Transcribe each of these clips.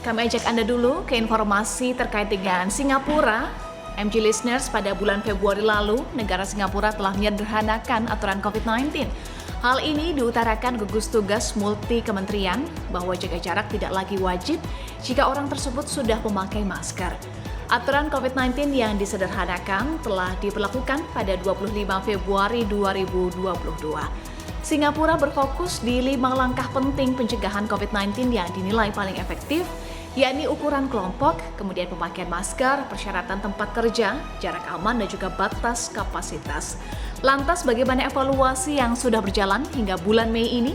kami ajak Anda dulu ke informasi terkait dengan Singapura. MG Listeners, pada bulan Februari lalu, negara Singapura telah menyederhanakan aturan COVID-19. Hal ini diutarakan gugus tugas multi kementerian bahwa jaga jarak tidak lagi wajib jika orang tersebut sudah memakai masker. Aturan COVID-19 yang disederhanakan telah diberlakukan pada 25 Februari 2022. Singapura berfokus di 5 langkah penting pencegahan COVID-19 yang dinilai paling efektif, yakni ukuran kelompok, kemudian pemakaian masker, persyaratan tempat kerja, jarak aman, dan juga batas kapasitas. Lantas bagaimana evaluasi yang sudah berjalan hingga bulan Mei ini?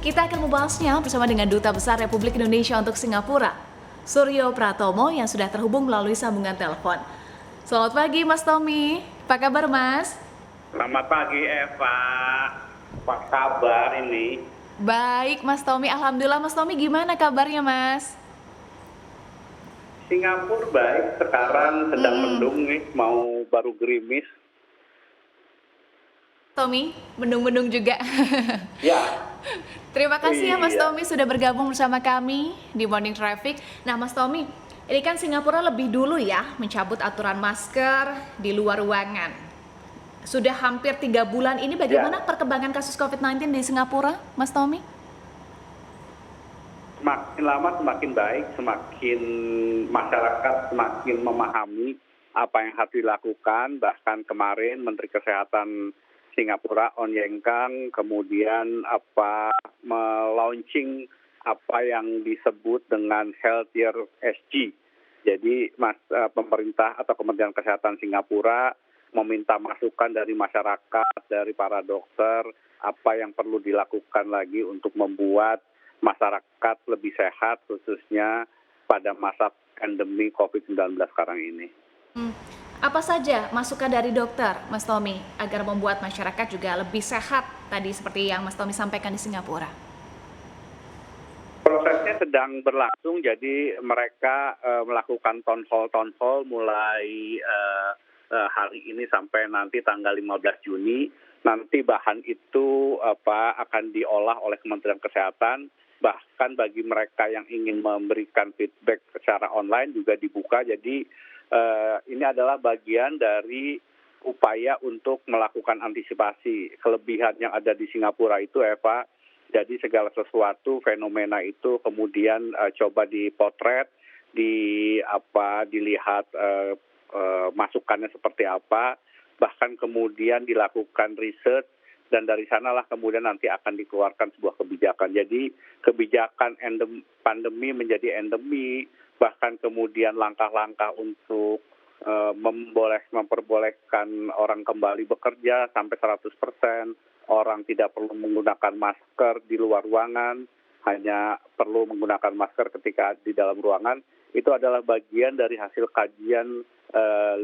Kita akan membahasnya bersama dengan Duta Besar Republik Indonesia untuk Singapura, Suryo Pratomo, yang sudah terhubung melalui sambungan telepon. Selamat pagi Mas Tommy, apa kabar Mas? Selamat pagi Eva, apa kabar ini? Baik Mas Tommy, Alhamdulillah. Mas Tommy gimana kabarnya Mas? Singapura baik, sekarang sedang mendung nih, mau baru gerimis. Tommy, mendung-mendung juga. Ya. Terima kasih ya Mas Iya. Tommy sudah bergabung bersama kami di Morning Traffic. Nah Mas Tommy, ini kan Singapura lebih dulu ya mencabut aturan masker di luar ruangan. Sudah hampir 3 bulan ini, bagaimana perkembangan kasus COVID-19 di Singapura, Mas Tommy? Semakin lama semakin baik, semakin masyarakat semakin memahami apa yang harus dilakukan. Bahkan kemarin Menteri Kesehatan Singapura On Yeng Kang kemudian melaunching apa yang disebut dengan Healthier SG. Jadi pemerintah atau Kementerian Kesehatan Singapura meminta masukan dari masyarakat, dari para dokter, apa yang perlu dilakukan lagi untuk membuat masyarakat lebih sehat, khususnya pada masa pandemi COVID-19 sekarang ini. Apa saja masukan dari dokter, Mas Tommy, agar membuat masyarakat juga lebih sehat, tadi seperti yang Mas Tommy sampaikan di Singapura? Prosesnya sedang berlangsung, jadi mereka melakukan town hall mulai hari ini sampai nanti tanggal 15 Juni. Nanti bahan itu akan diolah oleh Kementerian Kesehatan. Bahkan bagi mereka yang ingin memberikan feedback secara online juga dibuka. Jadi ini adalah bagian dari upaya untuk melakukan antisipasi kelebihan yang ada di Singapura itu, Eva. Jadi segala sesuatu fenomena itu kemudian coba dipotret, dilihat masukannya seperti apa, bahkan kemudian dilakukan riset. Dan dari sanalah kemudian nanti akan dikeluarkan sebuah kebijakan. Jadi kebijakan pandemi menjadi endemi, bahkan kemudian langkah-langkah untuk memperbolehkan orang kembali bekerja sampai 100%, orang tidak perlu menggunakan masker di luar ruangan, hanya perlu menggunakan masker ketika di dalam ruangan. Itu adalah bagian dari hasil kajian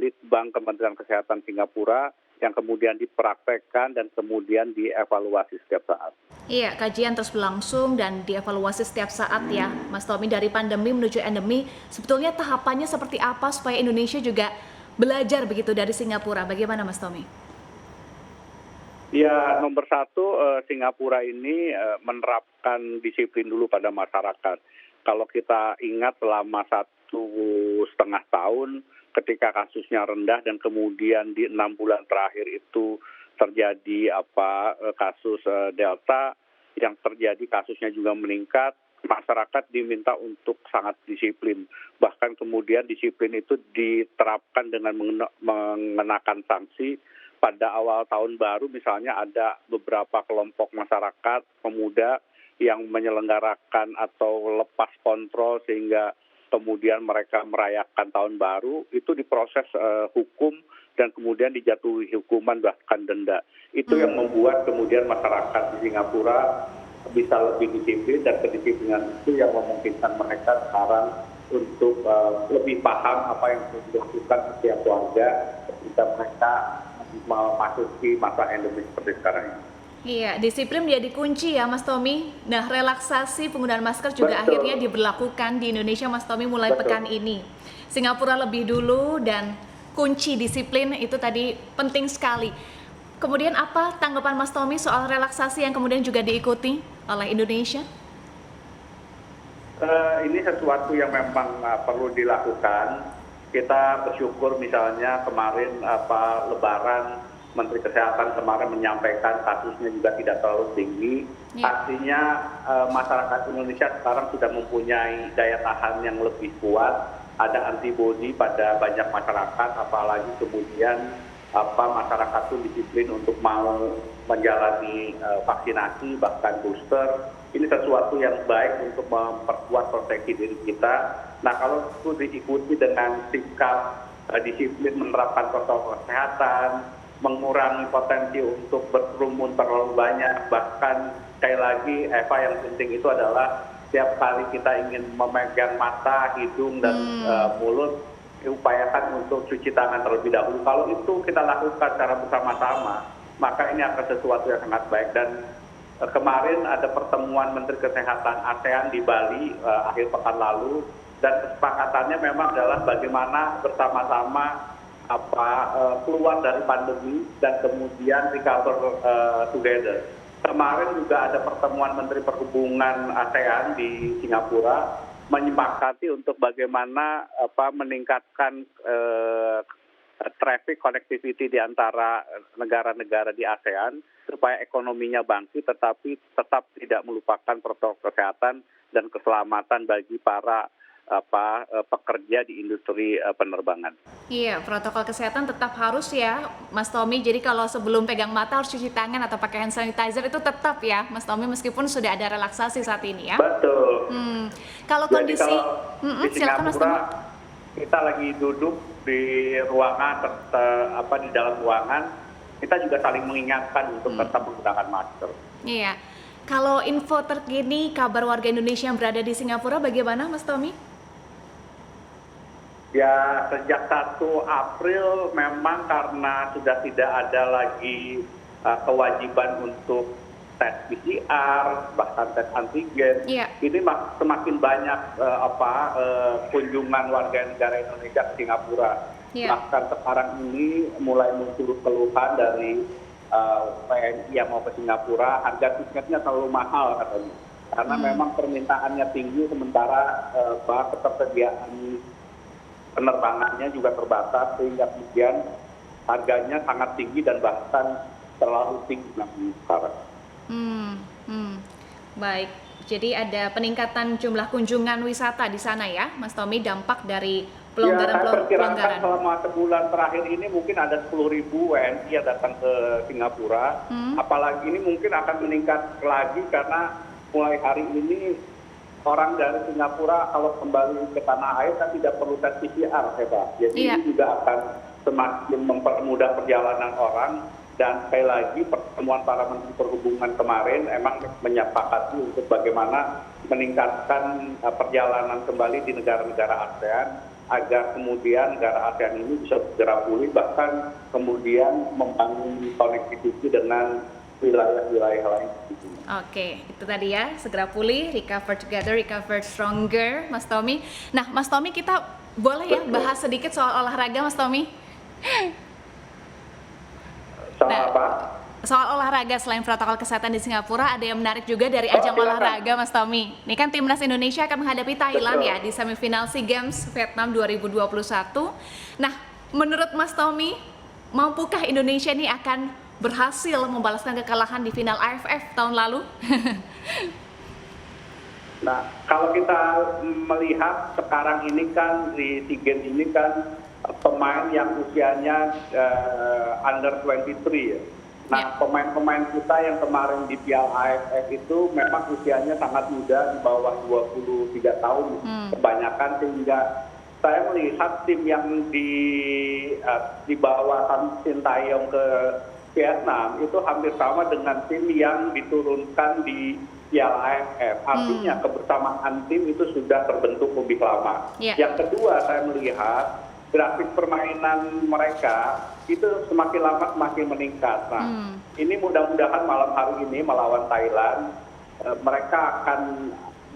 Litbang Kementerian Kesehatan Singapura yang kemudian dipraktekkan dan kemudian dievaluasi setiap saat. Iya, kajian terus berlangsung dan dievaluasi setiap saat ya, Mas Tommy, dari pandemi menuju endemi. Sebetulnya tahapannya seperti apa supaya Indonesia juga belajar begitu dari Singapura? Bagaimana Mas Tommy? Ya, nomor satu, Singapura ini menerapkan disiplin dulu pada masyarakat. Kalau kita ingat selama 1,5 tahun, ketika kasusnya rendah dan kemudian di 6 bulan terakhir itu terjadi kasus Delta, yang terjadi kasusnya juga meningkat, masyarakat diminta untuk sangat disiplin. Bahkan kemudian disiplin itu diterapkan dengan mengenakan sanksi. Pada awal tahun baru misalnya ada beberapa kelompok masyarakat pemuda yang menyelenggarakan atau lepas kontrol sehingga kemudian mereka merayakan tahun baru, itu diproses hukum dan kemudian dijatuhi hukuman bahkan denda. Itu yang membuat kemudian masyarakat di Singapura bisa lebih disiplin, dan kedisiplinan itu yang memungkinkan mereka sekarang untuk lebih paham apa yang harus dilakukan setiap warga ketika mereka memasuki masa endemi seperti sekarang ini. Iya, disiplin menjadi kunci ya Mas Tommy. Nah, relaksasi penggunaan masker juga akhirnya diberlakukan di Indonesia Mas Tommy mulai pekan ini. Singapura lebih dulu dan kunci disiplin itu tadi penting sekali. Kemudian apa tanggapan Mas Tommy soal relaksasi yang kemudian juga diikuti oleh Indonesia? Ini sesuatu yang memang perlu dilakukan. Kita bersyukur misalnya kemarin Lebaran Menteri Kesehatan kemarin menyampaikan kasusnya juga tidak terlalu tinggi. Ya. Artinya masyarakat Indonesia sekarang sudah mempunyai daya tahan yang lebih kuat, ada antibodi pada banyak masyarakat, apalagi kemudian masyarakat itu disiplin untuk mau menjalani vaksinasi bahkan booster. Ini sesuatu yang baik untuk memperkuat proteksi diri kita. Nah, kalau itu diikuti dengan sikap disiplin menerapkan protokol kesehatan, mengurangi potensi untuk berkerumun terlalu banyak, bahkan sekali lagi Eva, yang penting itu adalah setiap kali kita ingin memegang mata, hidung, dan mulut, diupayakan untuk cuci tangan terlebih dahulu. Kalau itu kita lakukan secara bersama-sama, maka ini akan sesuatu yang sangat baik. Dan kemarin ada pertemuan Menteri Kesehatan ASEAN di Bali akhir pekan lalu, dan kesepakatannya memang adalah bagaimana bersama-sama keluar dari pandemi dan kemudian recover together. Kemarin juga ada pertemuan Menteri Perhubungan ASEAN di Singapura menyepakati untuk bagaimana meningkatkan traffic connectivity di antara negara-negara di ASEAN supaya ekonominya bangkit tetapi tetap tidak melupakan protokol kesehatan dan keselamatan bagi para pekerja di industri penerbangan. Iya, protokol kesehatan tetap harus ya, Mas Tommy. Jadi kalau sebelum pegang mata harus cuci tangan atau pakai hand sanitizer itu tetap ya, Mas Tommy, meskipun sudah ada relaksasi saat ini ya. Betul. Kalau Jadi kondisi, di silakan Mas Tommy. Singapura kita lagi duduk di ruangan, di dalam ruangan, kita juga saling mengingatkan untuk tetap menggunakan masker. Iya. Kalau info terkini kabar warga Indonesia yang berada di Singapura bagaimana, Mas Tommy? Ya, sejak 1 April memang karena sudah tidak ada lagi kewajiban untuk tes PCR, bahkan tes antigen. Iya. Ini semakin banyak kunjungan warga negara Indonesia ke Singapura. Iya. Bahkan sekarang ini mulai muncul keluhan dari WNI yang mau ke Singapura, harga tiketnya terlalu mahal katanya. Karena memang permintaannya tinggi, sementara ketersediaan penerbangannya juga terbatas, sehingga kemudian harganya sangat tinggi dan bahkan terlalu tinggi sekarang. Baik, jadi ada peningkatan jumlah kunjungan wisata di sana ya, Mas Tommy, dampak dari Saya perkirakan pelonggaran. selama sebulan terakhir ini mungkin ada 10.000 WNI yang datang ke Singapura. Apalagi ini mungkin akan meningkat lagi karena mulai hari ini orang dari Singapura kalau kembali ke tanah air kan tidak perlu tes PCR, Pak. Jadi ini juga akan semakin mempermudah perjalanan orang. Dan sekali lagi pertemuan para Menteri Perhubungan kemarin emang menyepakati untuk bagaimana meningkatkan perjalanan kembali di negara-negara ASEAN agar kemudian negara ASEAN ini bisa segera pulih, bahkan kemudian membangun konektivitas dengan wilayah-wilayah lain. Oke, itu tadi ya, segera pulih, recover together, recover stronger, Mas Tommy. Nah, Mas Tommy, kita boleh ya bahas sedikit soal olahraga, Mas Tommy? Soal olahraga, selain protokol kesehatan di Singapura, ada yang menarik juga dari ajang olahraga, Mas Tommy. Ini kan timnas Indonesia akan menghadapi Thailand ya di semifinal SEA Games Vietnam 2021. Nah, menurut Mas Tommy, mampukah Indonesia ini akan berhasil membalaskan kekalahan di final AFF tahun lalu? Nah, kalau kita melihat sekarang ini kan di SEA Games ini kan pemain yang usianya under 23 ya. Nah, pemain-pemain kita yang kemarin di Piala AFF itu memang usianya sangat muda, di bawah 23 tahun kebanyakan, sehingga saya melihat tim yang dibawa Sintayong ke Vietnam itu hampir sama dengan tim yang diturunkan di Piala AFF. Artinya kebersamaan tim itu sudah terbentuk lebih lama. Yang kedua, saya melihat grafik permainan mereka itu semakin lama semakin meningkat. Nah, ini mudah-mudahan malam hari ini melawan Thailand, mereka akan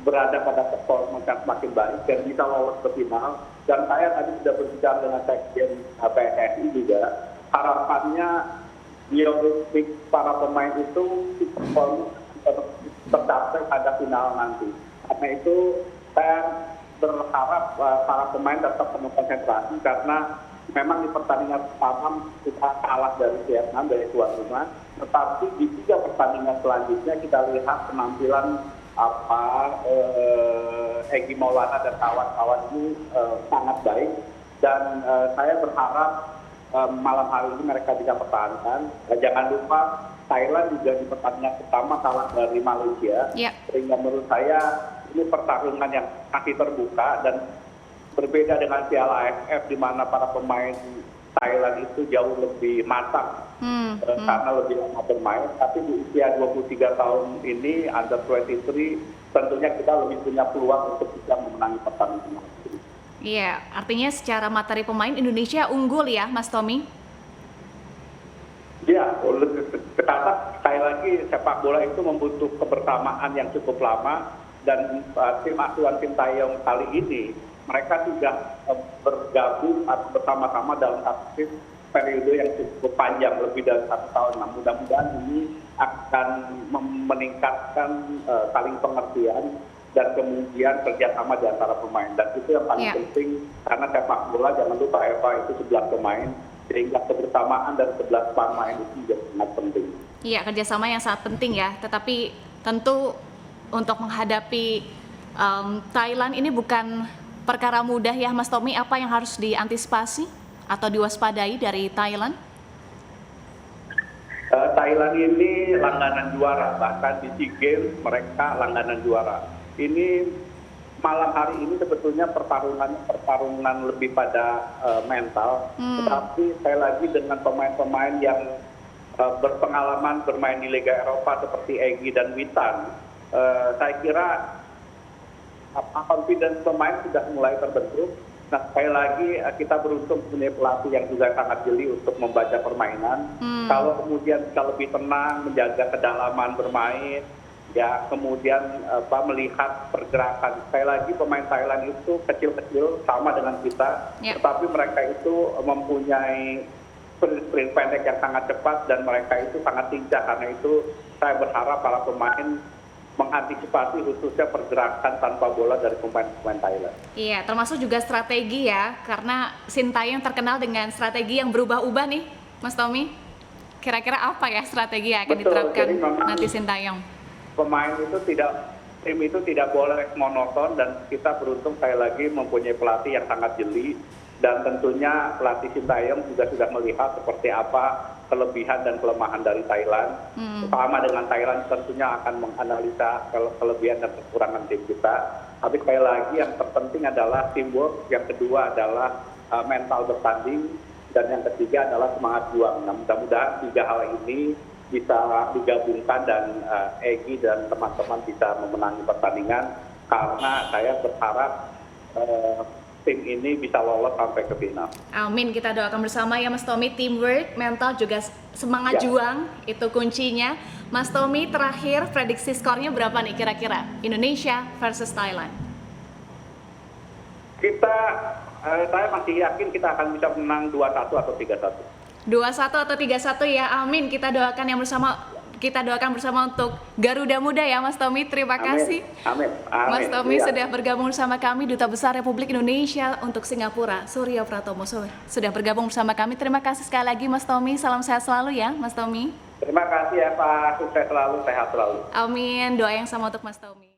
berada pada performa yang semakin baik dan bisa lolos ke final. Dan saya tadi sudah berbicara dengan Sekjen PSSI juga, harapannya di Olimpik para pemain itu tercapai pada final nanti. Karena itu Saya berharap para pemain tetap penuh konsentrasi karena memang di pertandingan pertama kita kalah dari Vietnam, dari tuan rumah. Tetapi di 3 pertandingan selanjutnya kita lihat penampilan Egy Maulana dan kawan-kawan ini sangat baik. Dan saya berharap malam hari ini mereka bisa pertahankan. Jangan lupa Thailand juga di pertandingan pertama kalah dari Malaysia. Sehingga menurut saya ini pertarungan yang masih terbuka dan berbeda dengan Piala AFF di mana para pemain Thailand itu jauh lebih matang karena lebih lama bermain. Tapi di usia 23 tahun ini, under 23, tentunya kita lebih punya peluang untuk bisa memenangi pertandingan. Iya, artinya secara materi pemain Indonesia unggul ya, Mas Tommy? Ya, ternyata sekali lagi sepak bola itu membutuh kebersamaan yang cukup lama dan tim asuhan Sintayong kali ini mereka sudah bergabung atau bersama-sama dalam satu periode yang cukup panjang, lebih dari 1 tahun. Nah, mudah-mudahan ini akan meningkatkan saling pengertian dan kemudian kerjasama di antara pemain. Dan itu yang paling penting karena sepak bola, jangan lupa Eva, itu 11 pemain, sehingga kebersamaan dan 11 pemain itu juga sangat penting. Iya, kerjasama yang sangat penting ya. Tetapi tentu untuk menghadapi Thailand ini bukan perkara mudah ya, Mas Tommy. Apa yang harus diantisipasi atau diwaspadai dari Thailand? Thailand ini langganan juara, bahkan di SEA Games mereka langganan juara. Ini malam hari ini sebetulnya pertarungan lebih pada mental, tetapi sekali lagi dengan pemain-pemain yang berpengalaman bermain di Liga Eropa seperti Egy dan Witan, saya kira confidence pemain sudah mulai terbentuk. Nah, sekali lagi kita beruntung punya pelatih yang juga sangat jeli untuk membaca permainan. Kalau kemudian bisa lebih tenang, menjaga kedalaman bermain, ya kemudian melihat pergerakan. Sekali lagi pemain Thailand itu kecil-kecil sama dengan kita, tetapi mereka itu mempunyai sprint pendek yang sangat cepat dan mereka itu sangat lincah. Karena itu saya berharap para pemain mengantisipasi khususnya pergerakan tanpa bola dari pemain-pemain Thailand. Iya, termasuk juga strategi ya, karena Sintayong terkenal dengan strategi yang berubah-ubah nih, Mas Tommy. Kira-kira apa ya strategi yang akan diterapkan nanti Sintayong? Tim itu tidak boleh monoton dan kita beruntung sekali lagi mempunyai pelatih yang sangat jeli dan tentunya pelatih Sintayong juga sudah melihat seperti apa kelebihan dan kelemahan dari Thailand. Sama dengan Thailand tentunya akan menganalisa kelebihan dan kekurangan tim kita. Tapi sekali lagi yang terpenting adalah teamwork, yang kedua adalah mental bertanding, dan yang ketiga adalah semangat juang. Nah, mudah-mudahan 3 hal ini bisa digabungkan dan Egy dan teman-teman bisa memenangi pertandingan karena saya berharap tim ini bisa lolos sampai ke final. Amin, kita doakan bersama ya Mas Tommy. Teamwork, mental juga semangat juang itu kuncinya. Mas Tommy, terakhir prediksi skornya berapa nih kira-kira Indonesia versus Thailand? Saya masih yakin kita akan bisa menang 2-1 atau 3-1. 2-1 atau 3-1 ya, amin. Kita doakan bersama untuk Garuda Muda ya Mas Tommy. Terima kasih. Amin. Mas Tommy sudah bergabung bersama kami, Duta Besar Republik Indonesia untuk Singapura, Suryo Pratomo sudah bergabung bersama kami. Terima kasih sekali lagi Mas Tommy. Salam sehat selalu ya Mas Tommy. Terima kasih ya Pak, sukses selalu, sehat selalu. Amin, doa yang sama untuk Mas Tommy.